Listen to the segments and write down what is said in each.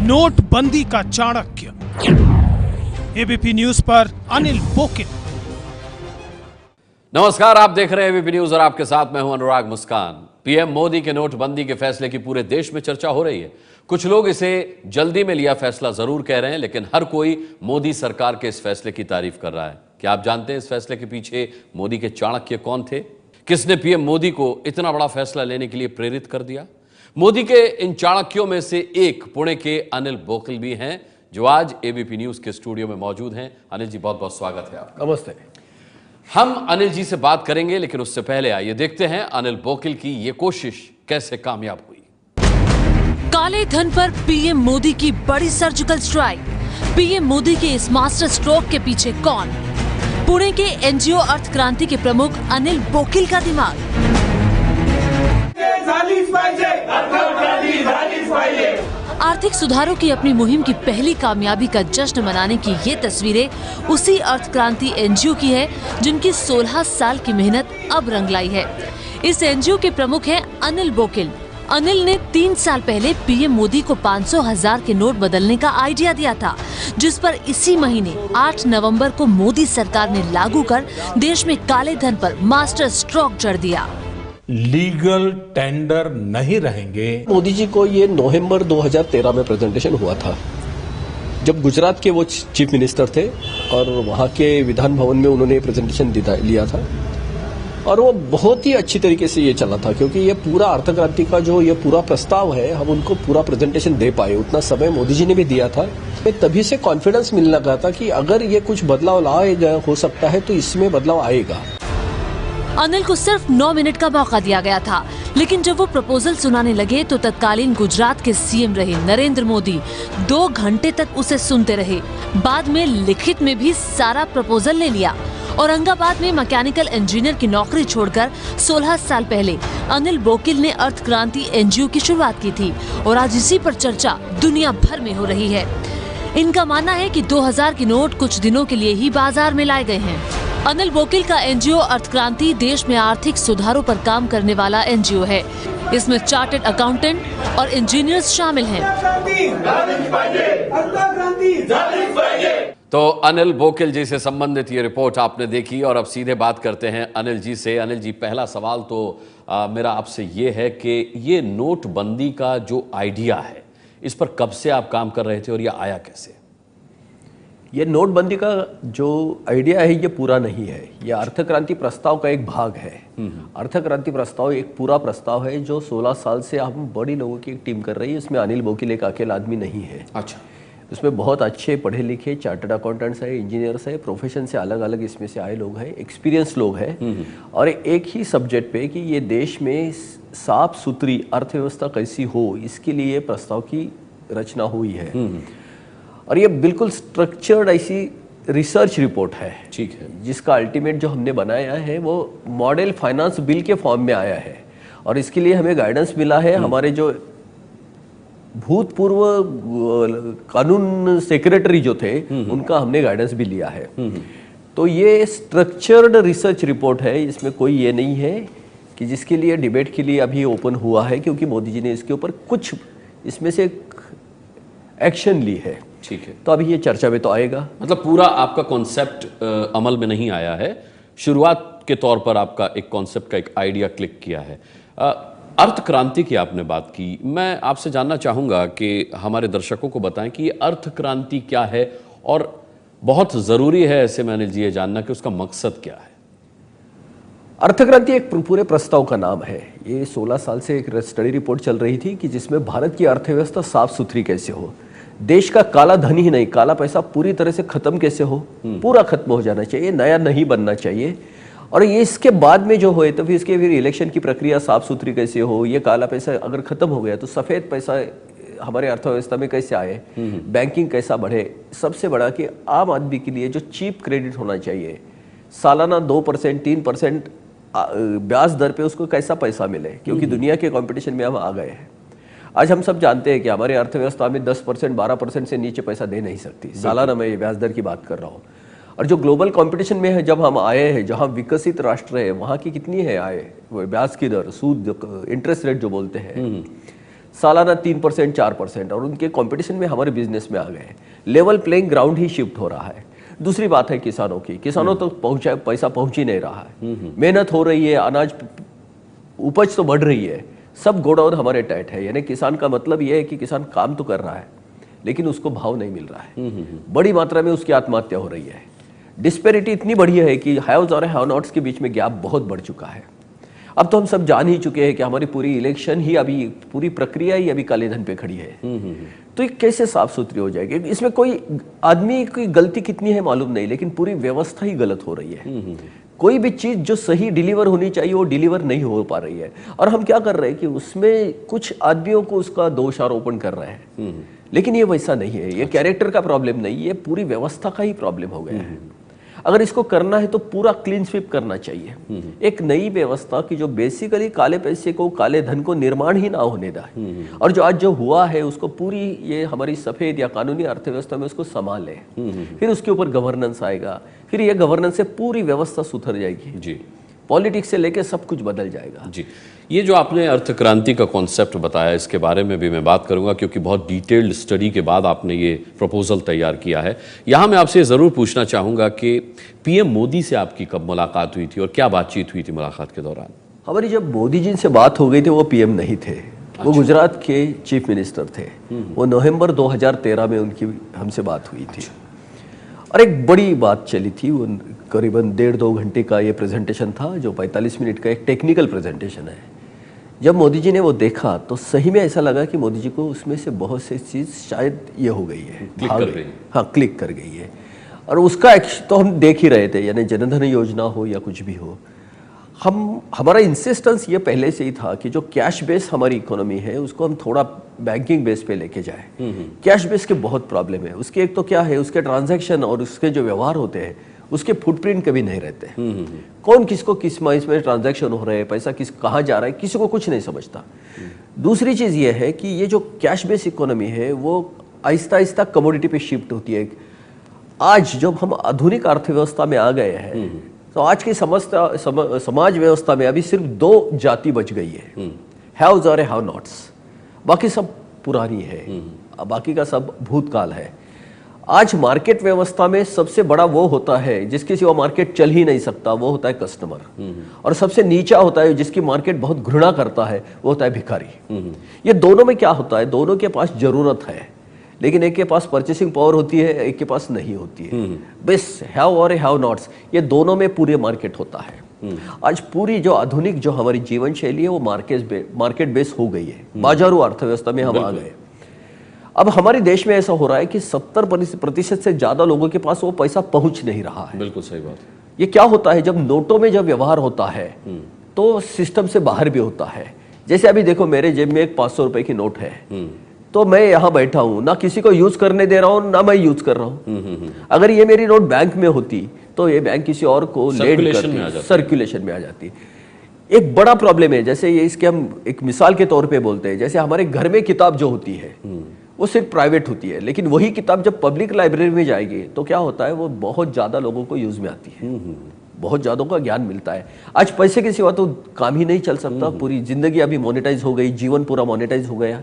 नोटबंदी का Chanakya. ABP news पर अनिल बोकिल। नमस्कार, आप देख रहे हैं एबीपी न्यूज और आपके साथ मैं हूं अनुराग मुस्कान। पीएम मोदी के नोटबंदी के फैसले की पूरे देश में चर्चा हो रही है। कुछ लोग इसे जल्दी में लिया फैसला जरूर कह रहे हैं, लेकिन हर कोई मोदी सरकार के इस फैसले की तारीफ कर रहा है। क्या आप जानते हैं इस फैसले के पीछे मोदी के चाणक्य कौन थे? किसने पीएम मोदी को इतना बड़ा फैसला लेने के लिए प्रेरित कर दिया? मोदी के इन चाणक्यों में से एक पुणे के अनिल बोकिल भी हैं, जो आज एबीपी न्यूज के स्टूडियो में मौजूद हैं। अनिल जी, बहुत बहुत स्वागत है आपका। नमस्ते। हम अनिल जी से बात करेंगे, लेकिन उससे पहले आइए देखते हैं अनिल बोकिल की ये कोशिश कैसे कामयाब हुई। काले धन पर पीएम मोदी की बड़ी सर्जिकल स्ट्राइक। पीएम मोदी के इस मास्टर स्ट्रोक के पीछे कौन? पुणे के एनजीओ अर्थ क्रांति के प्रमुख अनिल बोकिल का दिमाग। आर्थिक सुधारों की अपनी मुहिम की पहली कामयाबी का जश्न मनाने की ये तस्वीरें उसी अर्थ क्रांति एनजीओ की है, जिनकी 16 साल की मेहनत अब रंग लाई है। इस एनजीओ के प्रमुख हैं अनिल बोकिल। अनिल ने 3 साल पहले पीएम मोदी को 500,000 के नोट बदलने का आइडिया दिया था, जिस पर इसी महीने 8 नवंबर को मोदी सरकार ने लागू कर देश में काले धन पर मास्टर स्ट्रोक जड़ दिया। लीगल टेंडर नहीं रहेंगे। मोदी जी को ये नवंबर 2013 में प्रेजेंटेशन हुआ था, जब गुजरात के वो चीफ मिनिस्टर थे और वहाँ के विधान भवन में उन्होंने प्रेजेंटेशन लिया था और वो बहुत ही अच्छी तरीके से ये चला था, क्योंकि ये पूरा अर्थ क्रांति का जो ये पूरा प्रस्ताव है, हम उनको पूरा प्रेजेंटेशन दे पाए। उतना समय मोदी जी ने भी दिया था। तभी से कॉन्फिडेंस मिलने लगा था कि अगर ये कुछ बदलाव लाएगा हो सकता है तो इसमें बदलाव आएगा। अनिल को सिर्फ 9 मिनट का मौका दिया गया था, लेकिन जब वो प्रपोजल सुनाने लगे तो तत्कालीन गुजरात के सीएम रहे नरेंद्र मोदी 2 घंटे तक उसे सुनते रहे। बाद में लिखित में भी सारा प्रपोजल ले लिया। औरंगाबाद में मैकेनिकल इंजीनियर की नौकरी छोड़कर 16 साल पहले अनिल बोकिल ने अर्थ क्रांति एनजीओ की शुरुआत की थी और आज इसी पर चर्चा दुनिया भर में हो रही है। इनका मानना है कि 2000 के नोट कुछ दिनों के लिए ही बाजार में लाए गए हैं। अनिल बोकिल का एनजीओ अर्थ क्रांति देश में आर्थिक सुधारों पर काम करने वाला एनजीओ है। इसमें चार्टर्ड अकाउंटेंट और इंजीनियर्स शामिल हैं। तो अनिल बोकिल जी से संबंधित ये रिपोर्ट आपने देखी और अब सीधे बात करते हैं अनिल जी से। अनिल जी, पहला सवाल तो मेरा आपसे ये है कि ये नोटबंदी का जो आइडिया है, इस पर कब से आप काम कर रहे थे और ये आया कैसे? ये नोटबंदी का जो आइडिया है ये पूरा नहीं है, ये अर्थ क्रांति प्रस्ताव का एक भाग है। अर्थ क्रांति प्रस्ताव एक पूरा प्रस्ताव है जो 16 साल से हम बड़ी लोगों की एक टीम कर रही है। इसमें अनिल बोकिल एक अकेला आदमी नहीं है। अच्छा। इसमें बहुत अच्छे पढ़े लिखे चार्टर्ड अकाउंटेंट्स है, इंजीनियर्स है, प्रोफेशन से अलग अलग इसमें से आए लोग हैं, एक्सपीरियंस लोग हैं, और एक ही सब्जेक्ट पे कि ये देश में साफ सुथरी अर्थव्यवस्था कैसी हो, इसके लिए प्रस्ताव की रचना हुई है। और ये बिल्कुल स्ट्रक्चर्ड ऐसी रिसर्च रिपोर्ट है, ठीक है, जिसका अल्टीमेट जो हमने बनाया है वो मॉडल फाइनेंस बिल के फॉर्म में आया है। और इसके लिए हमें गाइडेंस मिला है हमारे जो भूतपूर्व कानून सेक्रेटरी जो थे, उनका हमने गाइडेंस भी लिया है। तो ये स्ट्रक्चर्ड रिसर्च रिपोर्ट है, इसमें कोई ये नहीं है कि जिसके लिए डिबेट के लिए अभी ओपन हुआ है, क्योंकि मोदी जी ने इसके ऊपर कुछ इसमें से एक्शन ली है। ठीक है, तो अभी ये चर्चा में तो आएगा। मतलब पूरा आपका कॉन्सेप्ट अमल में नहीं आया है, शुरुआत के तौर पर आपका एक कॉन्सेप्ट का एक आइडिया क्लिक किया है। अर्थ क्रांति की आपने बात की, मैं आपसे जानना चाहूँगा कि हमारे दर्शकों को बताएं कि ये अर्थ क्रांति क्या है, और बहुत ज़रूरी है ऐसे में अनिल जी ये जानना कि उसका मकसद क्या है। अर्थ क्रांति एक पूरे प्रस्ताव का नाम है। ये 16 साल से एक स्टडी रिपोर्ट चल रही थी कि जिसमें भारत की अर्थव्यवस्था साफ सुथरी कैसे हो, देश का काला धन ही नहीं, काला पैसा पूरी तरह से खत्म कैसे हो, पूरा खत्म हो जाना चाहिए, नया नहीं बनना चाहिए। और ये इसके बाद में जो होए तो फिर इलेक्शन की प्रक्रिया साफ सुथरी कैसे हो, ये काला पैसा अगर खत्म हो गया तो सफेद पैसा हमारे अर्थव्यवस्था में कैसे आए, बैंकिंग कैसा बढ़े, सबसे बड़ा कि आम आदमी के लिए जो चीप क्रेडिट होना चाहिए, सालाना 2% 3% ब्याज दर पे उसको कैसा पैसा मिले, क्योंकि दुनिया के कंपटीशन में हम आ गए हैं। आज हम सब जानते हैं कि हमारे अर्थव्यवस्था में 10% 12% से नीचे पैसा दे नहीं सकती सालाना। मैं ब्याज दर की बात कर रहा हूँ। और जो ग्लोबल कंपटीशन में है, जब हम आए हैं, जहाँ विकसित राष्ट्र है, वहाँ की कितनी है आय, ब्याज की दर, सूद, इंटरेस्ट रेट जो बोलते हैं, सालाना 3% 4%, और उनके कंपटीशन में हमारे बिजनेस में आ गए हैं। लेवल प्लेइंग ग्राउंड ही शिफ्ट हो रहा है। दूसरी बात है किसानों की, किसानों तक पैसा पहुंच ही नहीं रहा है। मेहनत हो रही है, अनाज उपज तो बढ़ रही है, सब गोडाउन हमारे टाइट है। यानी किसान का मतलब यह है कि किसान काम तो कर रहा है लेकिन उसको भाव नहीं मिल रहा है। बड़ी मात्रा में उसकी आत्महत्या हो रही है। डिस्पेरिटी इतनी बढ़ी है कि हैव्स और हैव नॉट्स के बीच में गैप बहुत बढ़ चुका है। अब तो हम सब जान ही चुके हैं कि हमारी पूरी इलेक्शन ही अभी, पूरी प्रक्रिया ही अभी काले धन पे खड़ी है। तो ये कैसे साफ सुथरी हो जाएगी? इसमें कोई आदमी की गलती कितनी है मालूम नहीं, लेकिन पूरी व्यवस्था ही गलत हो रही है। कोई भी चीज जो सही डिलीवर होनी चाहिए वो डिलीवर नहीं हो पा रही है। और हम क्या कर रहे हैं कि उसमें कुछ आदमियों को उसका दोषारोपण कर रहे हैं, लेकिन ये वैसा नहीं है। ये कैरेक्टर का प्रॉब्लम नहीं, ये पूरी व्यवस्था का ही प्रॉब्लम हो गया है। अगर इसको करना है तो पूरा क्लीन स्वीप करना चाहिए। एक नई व्यवस्था की जो बेसिकली काले पैसे को, काले धन को निर्माण ही ना होने दें, और जो आज जो हुआ है उसको पूरी ये हमारी सफेद या कानूनी अर्थव्यवस्था में उसको संभाले, फिर उसके ऊपर गवर्नेंस आएगा, फिर ये गवर्नेंस से पूरी व्यवस्था सुधर जाएगी जी। पॉलिटिक्स से लेके सब कुछ बदल जाएगा जी। ये जो आपने अर्थ क्रांति का कॉन्सेप्ट बताया, इसके बारे में भी मैं बात करूंगा, क्योंकि बहुत डिटेल्ड स्टडी के बाद आपने ये प्रपोजल तैयार किया है। यहाँ मैं आपसे ज़रूर पूछना चाहूँगा कि पीएम मोदी से आपकी कब मुलाकात हुई थी और क्या बातचीत हुई थी मुलाकात के दौरान? हमारी जब मोदी जी से बात हो गई थी, वो पीएम नहीं थे। वो गुजरात के चीफ मिनिस्टर थे। वो नवंबर 2013 में उनकी हमसे बात हुई थी और एक बड़ी बात चली थी। वो करीबन 1.5-2 घंटे का ये प्रेजेंटेशन था, जो 45 मिनट का एक टेक्निकल प्रेजेंटेशन है। जब मोदी जी ने वो देखा तो सही में ऐसा लगा कि मोदी जी को उसमें से बहुत सी चीज़ शायद ये हो गई है, क्लिक कर गई है। और उसका तो हम देख ही रहे थे, यानी जनधन योजना हो या कुछ भी हो, हमारा इंसिस्टेंस ये पहले से ही था कि जो कैश बेस हमारी इकोनॉमी है उसको हम थोड़ा बैंकिंग बेस पे लेके जाए। कैश बेस के बहुत प्रॉब्लम है। उसके एक तो क्या है, उसके ट्रांजैक्शन और उसके जो व्यवहार होते हैं उसके फुटप्रिंट कभी नहीं रहते। कौन किसको किस माइस में ट्रांजैक्शन हो रहे हैं, पैसा किस कहाँ जा रहा है, किसी को कुछ नहीं समझता। दूसरी चीज़ ये है कि ये जो कैश बेस इकोनॉमी है वो आहिस्ता आहिस्ता कमोडिटी पे शिफ्ट होती है। आज जब हम आधुनिक अर्थव्यवस्था में आ गए हैं तो आज की समाज व्यवस्था में अभी सिर्फ 2 जाति बच गई है, हैव्स और हैव नॉट्स। बाकी सब पुरानी है, बाकी का सब भूतकाल है। आज मार्केट व्यवस्था में सबसे बड़ा वो होता है जिसके सिवा मार्केट चल ही नहीं सकता, वो होता है कस्टमर। और सबसे नीचा होता है जिसकी मार्केट बहुत घृणा करता है, वो होता है भिखारी। ये दोनों में क्या होता है, दोनों के पास जरूरत है, लेकिन एक के पास परचेसिंग पावर होती है, एक के पास नहीं होती है। बस हैव और हैव नॉट्स, ये दोनों में पूरे मार्केट होता है। आज पूरी जो आधुनिक जो हमारी जीवन शैली है वो मार्केट बेस हो गई है। बाजारू अर्थव्यवस्था में हम आ गए। अब हमारे देश में ऐसा हो रहा है कि 70% से ज्यादा लोगों के पास वो पैसा पहुंच नहीं रहा है। बिल्कुल सही बात। ये क्या होता है, जब नोटों में जब व्यवहार होता है तो सिस्टम से बाहर भी होता है। जैसे अभी देखो, मेरे जेब में एक 500 रुपए की नोट है, तो मैं यहाँ बैठा हूँ, ना किसी को यूज करने दे रहा हूँ ना मैं यूज कर रहा हूँ। अगर ये मेरी नोट बैंक में होती तो ये बैंक किसी और को सर्कुलेशन में आ जाती। एक बड़ा प्रॉब्लम है, जैसे ये इसके हम एक मिसाल के तौर पे बोलते हैं, जैसे हमारे घर में किताब जो होती है वो सिर्फ प्राइवेट होती है, लेकिन वही किताब जब पब्लिक लाइब्रेरी में जाएगी तो क्या होता है, वो बहुत ज्यादा लोगों को यूज में आती है, बहुत ज्यादा का ज्ञान मिलता है। आज पैसे के सिवा तो काम ही नहीं चल सकता। पूरी जिंदगी अभी मोनेटाइज हो गई, जीवन पूरा मोनेटाइज हो गया।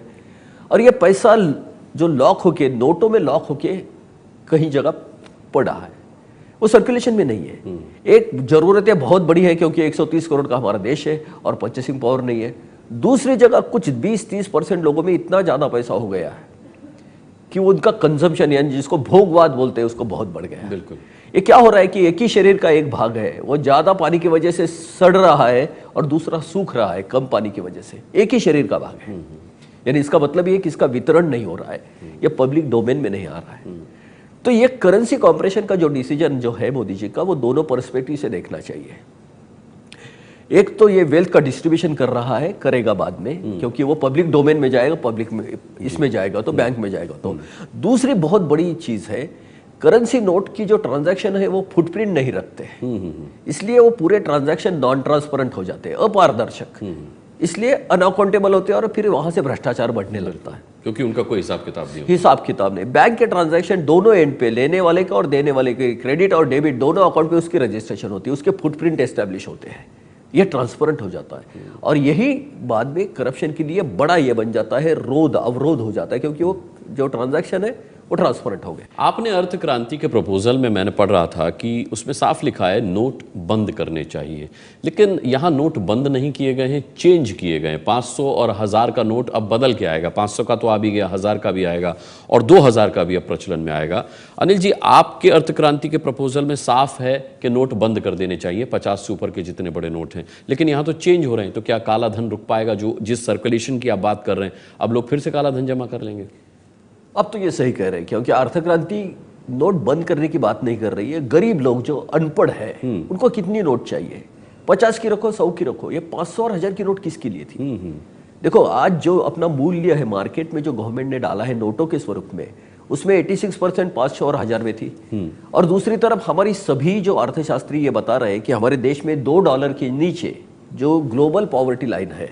और ये पैसा जो लॉक होके, नोटों में लॉक होके कहीं जगह पड़ा है, वो सर्कुलेशन में नहीं है। एक जरूरतें बहुत बड़ी है क्योंकि 130 करोड़ का हमारा देश है और परचेसिंग पावर नहीं है। दूसरी जगह कुछ 20-30% लोगों में इतना ज्यादा पैसा हो गया है कि उनका कंजम्पशन, यानी जिसको भोगवाद बोलते हैं, उसको बहुत बढ़ गया है। बिल्कुल। ये क्या हो रहा है कि एक ही शरीर का एक भाग है, वो ज्यादा पानी की वजह से सड़ रहा है और दूसरा सूख रहा है कम पानी की वजह से। एक ही शरीर का भाग है, यानी इसका मतलब ये कि इसका वितरण नहीं हो रहा है, ये पब्लिक डोमेन में नहीं आ रहा है। तो ये करेंसी कॉर्पोरेशन का जो डिसीजन जो है मोदी जी का, वो दोनों पर्सपेक्टिव से देखना चाहिए। एक तो ये वेल्थ का डिस्ट्रीब्यूशन कर रहा है, करेगा बाद में, क्योंकि वो पब्लिक डोमेन में जाएगा, पब्लिक में इसमें जाएगा तो बैंक में जाएगा। तो दूसरी बहुत बड़ी चीज है, करेंसी नोट की जो ट्रांजैक्शन है वो फुटप्रिंट नहीं रखते, इसलिए वो पूरे ट्रांजैक्शन नॉन ट्रांसपेरेंट हो जाते हैं, अपारदर्शक, इसलिए अनअकाउंटेबल होते हैं और फिर वहां से भ्रष्टाचार बढ़ने लगता है, क्योंकि उनका कोई हिसाब किताब नहीं। बैंक के ट्रांजैक्शन दोनों एंड पे, लेने वाले का और देने वाले के, क्रेडिट और डेबिट दोनों अकाउंट पे उसकी रजिस्ट्रेशन होती है, उसके फुटप्रिंट एस्टेब्लिश होते हैं। ये ट्रांसपेरेंट हो जाता है और यही बाद में करप्शन के लिए बड़ा ये बन जाता है, अवरोध हो जाता है, क्योंकि वो जो ट्रांजैक्शन है वो ट्रांसपेरेंट हो गए। आपने अर्थ क्रांति के प्रपोजल में मैंने पढ़ रहा था कि उसमें साफ लिखा है नोट बंद करने चाहिए, लेकिन यहाँ नोट बंद नहीं किए गए हैं, चेंज किए गए हैं। 500 और 1000 का नोट अब बदल के आएगा, 500 का तो आ भी गया, 1000 का भी आएगा और 2000 का भी अब प्रचलन में आएगा। अनिल जी, आपके अर्थ क्रांति के प्रपोजल में साफ है कि नोट बंद कर देने चाहिए, 50 से ऊपर के जितने बड़े नोट हैं, लेकिन यहाँ तो चेंज हो रहे हैं, तो क्या काला धन रुक पाएगा? जो जिस सर्कुलेशन की आप बात कर रहे हैं, अब लोग फिर से काला धन जमा कर लेंगे? अब तो ये सही कह रहे हैं, क्योंकि अर्थ क्रांति नोट बंद करने की बात नहीं कर रही है। गरीब लोग जो अनपढ़ है उनको कितनी नोट चाहिए? 50 की रखो, 100 की रखो, ये 500 और 1000 की नोट किसके लिए थी? देखो, आज जो अपना मूल्य है मार्केट में, जो गवर्नमेंट ने डाला है नोटों के स्वरूप में, उसमें 86% 500 और 1000 में थी। और दूसरी तरफ हमारी सभी जो अर्थशास्त्री ये बता रहे हैं कि हमारे देश में $2 के नीचे जो ग्लोबल पॉवर्टी लाइन है,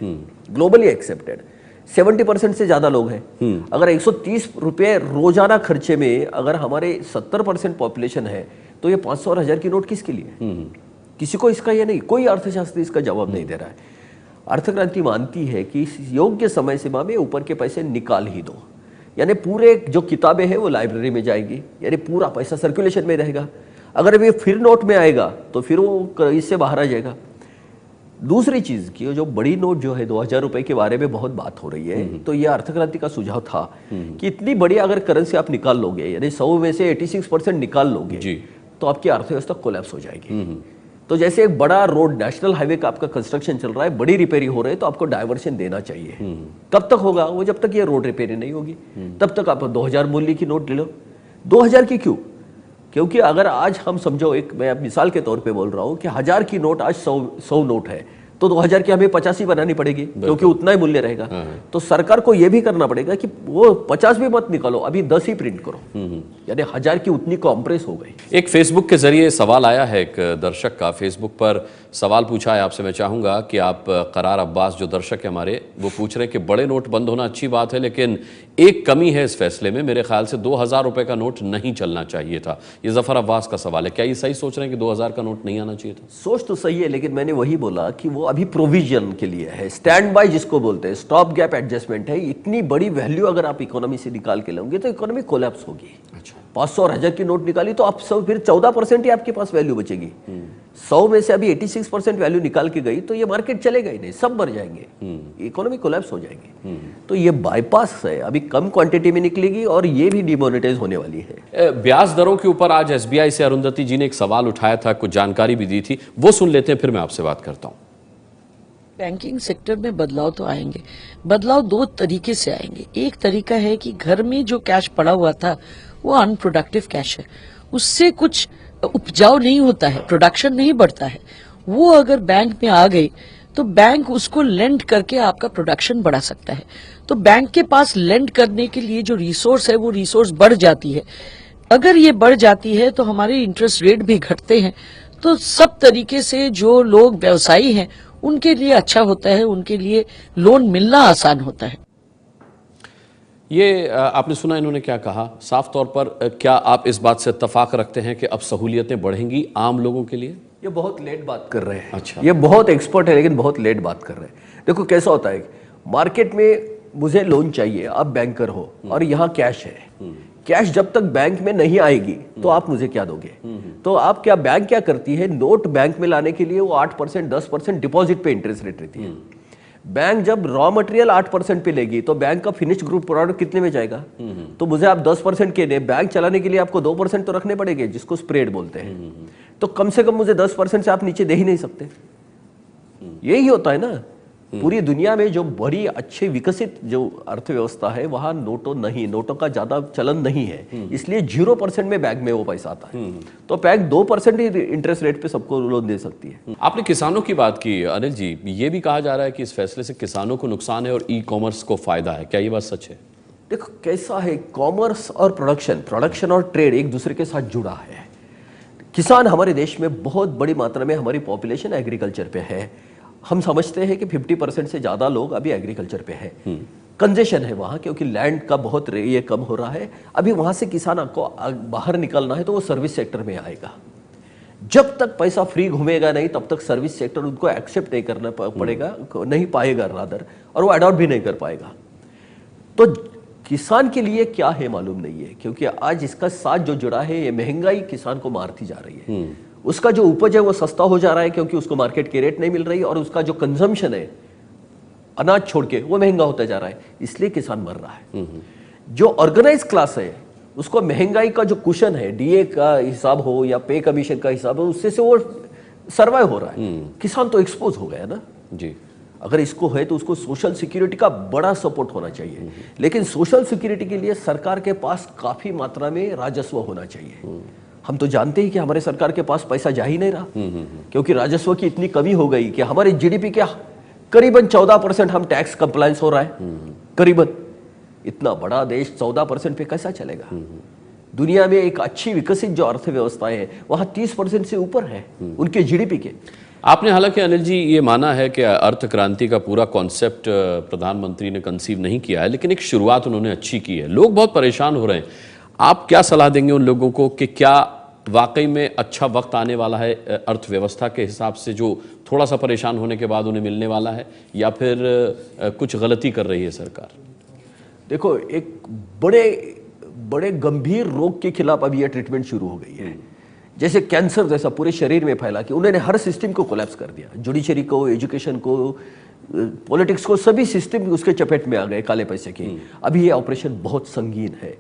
ग्लोबली एक्सेप्टेड, 70% से ज्यादा लोग हैं। अगर 130 रुपए रोजाना खर्चे में अगर हमारे 70% पॉपुलेशन है, तो ये 500 और 1000 की नोट किसके लिए? किसी को इसका ये नहीं, कोई अर्थशास्त्री इसका जवाब नहीं दे रहा है। अर्थ क्रांति मानती है कि योग्य समय सीमा में ऊपर के पैसे निकाल ही दो, यानी पूरे जो किताबें हैं वो लाइब्रेरी में जाएगी, यानी पूरा पैसा सर्कुलेशन में रहेगा। अगर ये फिर नोट में आएगा तो फिर वो इससे बाहर आ जाएगा। दूसरी चीज की जो बड़ी नोट जो है 2000 रुपए के बारे में बहुत बात हो रही है, तो ये अर्थ क्रांति का सुझाव था कि इतनी बड़ी अगर करेंसी आप निकाल लोगे, यानी 100 में से 86% निकाल लोगे जी, तो आपकी अर्थव्यवस्था कोलैप्स हो जाएगी। तो जैसे एक बड़ा रोड, नेशनल हाईवे का आपका कंस्ट्रक्शन चल रहा है, बड़ी रिपेयरिंग हो रही है, तो आपको डायवर्शन देना चाहिए। कब तक होगा वो? जब तक ये रोड रिपेयरिंग नहीं होगी, तब तक आप 2000 मूल्य की नोट ले लो। 2000 की क्यों? क्योंकि अगर आज हम समझो, एक मैं मिसाल के तौर पे बोल रहा हूँ कि 1000 की नोट आज 100 नोट है, तो 2000 की हमें 85 बनानी पड़ेगी, क्योंकि उतना ही मूल्य रहेगा। तो सरकार को यह भी करना पड़ेगा कि वो 50 भी मत निकालो, अभी 10 ही प्रिंट करो, यानी 1000 की उतनी कॉम्प्रेस हो गई। एक फेसबुक के जरिए सवाल आया है एक दर्शक का, फेसबुक पर सवाल पूछा है आपसे। मैं चाहूंगा कि आप करार अब्बास जो दर्शक है हमारे, वो पूछ रहे हैं कि बड़े नोट बंद होना अच्छी बात है, लेकिन एक कमी है इस फैसले में, मेरे ख्याल से 2000 रुपए का नोट नहीं चलना चाहिए था। ये जफर अब्बास का सवाल है, क्या ये सही सोच रहे हैं कि 2000 का नोट नहीं आना चाहिए था? सोच तो सही है, लेकिन मैंने वही बोला कि वो अभी प्रोविजन के लिए है, स्टैंड बाय जिसको बोलते हैं, स्टॉप गैप एडजस्टमेंट है। इतनी बड़ी वैल्यू अगर आप इकोनॉमी से निकाल के लोगे तो इकोनॉमी कोलैप्स होगी। अच्छा, 500 और 1000 की नोट निकाली तो आप सब फिर 14% ही आपके पास वैल्यू बचेगी। 100 में से अभी 86% वैल्यू निकाल के गई तो ये मार्केट चलेगा ही नहीं, सब मर जाएंगे, इकोनॉमी कोलैप्स हो जाएगी। तो ये बाईपास है, अभी कम क्वांटिटी में निकलेगी और ये भी डिमोनेटाइज होने वाली है। ब्याज दरों के ऊपर आज एसबीआई से अरुंधति जी ने एक सवाल उठाया था, कुछ जानकारी भी दी थी, वो सुन लेते हैं, फिर मैं आपसे बात करता हूं। बैंकिंग सेक्टर में बदलाव तो आएंगे, बदलाव दो तरीके से आएंगे। एक तरीका है कि घर में जो कैश पड़ा हुआ था वो अनप्रोडक्टिव कैश है, उससे कुछ उपजाऊ नहीं होता है, प्रोडक्शन नहीं बढ़ता है, वो अगर बैंक में आ गई तो बैंक उसको लेंड करके आपका प्रोडक्शन बढ़ा सकता है। तो बैंक के पास लेंड करने के लिए जो रिसोर्स है वो रिसोर्स बढ़ जाती है। अगर ये बढ़ जाती है तो हमारे इंटरेस्ट रेट भी घटते हैं, तो सब तरीके से जो लोग व्यवसायी हैं उनके लिए अच्छा होता है, उनके लिए लोन मिलना आसान होता है। ये आपने सुना इन्होंने क्या कहा, साफ तौर पर क्या आप इस बात से इत्तेफाक रखते हैं कि अब सहूलियतें बढ़ेंगी आम लोगों के लिए? ये बहुत लेट बात कर रहे हैं। अच्छा, ये बहुत एक्सपर्ट है लेकिन बहुत लेट बात कर रहे हैं। देखो कैसा होता है, मार्केट में मुझे लोन चाहिए, आप बैंकर हो और यहाँ कैश है, कैश जब तक बैंक में नहीं आएगी तो आप मुझे क्या दोगे? तो आप क्या, बैंक क्या करती है, नोट बैंक में लाने के लिए वो 8% 10% डिपॉजिट पे इंटरेस्ट रेट रहती है। बैंक जब रॉ मटेरियल 8% पे लेगी तो बैंक का फिनिश्ड ग्रुप प्रोडक्ट कितने में जाएगा? तो मुझे आप 10% के लिए, बैंक चलाने के लिए आपको 2% तो रखने पड़ेंगे, जिसको स्प्रेड बोलते हैं। तो कम से कम मुझे 10% से आप नीचे दे ही नहीं सकते। यही होता है ना, पूरी दुनिया में जो बड़ी अच्छी विकसित जो अर्थव्यवस्था है वहां नोटों का ज्यादा चलन नहीं है, इसलिए 0% में बैंक में वो पैसा आता है। तो बैंक 2% ही इंटरेस्ट रेट पे सबको लोन दे सकती है। आपने किसानों की बात की अनिल जी, ये भी कहा जा रहा है कि इस फैसले से किसानों को नुकसान है और ई कॉमर्स को फायदा है, क्या ये बात सच है? देखो कैसा है, कॉमर्स और प्रोडक्शन और ट्रेड एक दूसरे के साथ जुड़ा है। किसान हमारे देश में बहुत बड़ी मात्रा में, हमारी पॉपुलेशन एग्रीकल्चर पे है। हम समझते हैं कि 50% से ज्यादा लोग अभी एग्रीकल्चर पे है। कंजेशन है वहां, क्योंकि लैंड का बहुत ये कम हो रहा है। अभी वहां से किसान को बाहर निकलना है तो वो सर्विस सेक्टर में आएगा। जब तक पैसा फ्री घूमेगा नहीं तब तक सर्विस सेक्टर उनको एक्सेप्ट नहीं करना पड़ेगा, नहीं पाएगा रादर, और वो अडॉप्ट भी नहीं कर पाएगा। तो किसान के लिए क्या है मालूम नहीं है, क्योंकि आज इसका साथ जो जुड़ा है, ये महंगाई किसान को मारती जा रही है। उसका जो उपज है वो सस्ता हो जा रहा है क्योंकि उसको मार्केट की रेट नहीं मिल रही, और उसका जो कंजम्पशन है अनाज छोड़ के वो महंगा होता जा रहा है, इसलिए किसान मर रहा है। जो ऑर्गेनाइज क्लास है उसको महंगाई का जो कुशन है, डीए का हिसाब हो या पे कमीशन का हिसाब हो, उससे से वो सर्वाइव हो रहा है। किसान तो एक्सपोज हो गया ना जी। अगर इसको है तो उसको सोशल सिक्योरिटी का बड़ा सपोर्ट होना चाहिए, लेकिन सोशल सिक्योरिटी के लिए सरकार के पास काफी मात्रा में राजस्व होना चाहिए। हम तो जानते हैं कि हमारे सरकार के पास पैसा जा ही नहीं रहा, क्योंकि राजस्व की इतनी कमी हो गई कि हमारे जीडीपी के करीबन 14% हम टैक्स कंप्लायंस हो रहा है। करीबन इतना बड़ा देश 14% पे कैसा चलेगा? दुनिया में एक अच्छी विकसित जो अर्थव्यवस्थाएं है वहां 30% से ऊपर है उनके जीडीपी के। आपने हालांकि अनिल जी ये माना है कि अर्थ क्रांति का पूरा कॉन्सेप्ट प्रधानमंत्री ने कंसीव नहीं किया है, लेकिन एक शुरुआत उन्होंने अच्छी की है। लोग बहुत परेशान हो रहे हैं, आप क्या सलाह देंगे उन लोगों को कि क्या वाकई में अच्छा वक्त आने वाला है अर्थव्यवस्था के हिसाब से, जो थोड़ा सा परेशान होने के बाद उन्हें मिलने वाला है, या फिर कुछ गलती कर रही है सरकार? देखो, एक बड़े गंभीर रोग के खिलाफ अभी यह ट्रीटमेंट शुरू हो गई है। जैसे कैंसर जैसा पूरे शरीर में फैला कि उन्होंने हर सिस्टम को कोलैप्स कर दिया, जुडिशरी को, एजुकेशन को, पॉलिटिक्स को, सभी सिस्टम उसके चपेट में आ गए काले पैसे के। अभी ये ऑपरेशन बहुत संगीन है,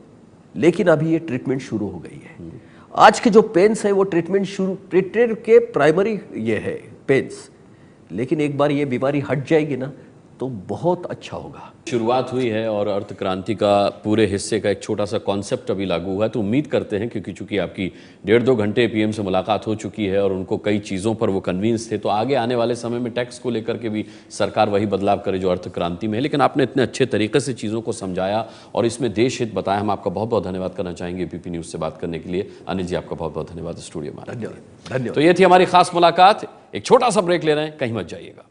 लेकिन अभी ये ट्रीटमेंट शुरू हो गई है। आज के जो पेन्स है वो ट्रीटेड के प्राइमरी ये है पेन्स, लेकिन एक बार ये बीमारी हट जाएगी ना तो बहुत अच्छा होगा। शुरुआत हुई है और अर्थ क्रांति का पूरे हिस्से का एक छोटा सा कॉन्सेप्ट अभी लागू हुआ है, तो उम्मीद करते हैं, क्योंकि चूंकि आपकी 1.5-2 घंटे पीएम से मुलाकात हो चुकी है और उनको कई चीज़ों पर वो कन्विंस थे, तो आगे आने वाले समय में टैक्स को लेकर के भी सरकार वही बदलाव करे जो अर्थ क्रांति में है। लेकिन आपने इतने अच्छे तरीके से चीज़ों को समझाया और इसमें देश हित बताया, हम आपका बहुत बहुत धन्यवाद करना चाहेंगे एबीपी न्यूज़ से बात करने के लिए। अनिल जी, आपका बहुत बहुत धन्यवाद स्टूडियो में। धन्यवाद। तो ये थी हमारी खास मुलाकात। एक छोटा सा ब्रेक ले रहे हैं, कहीं मत जाइएगा।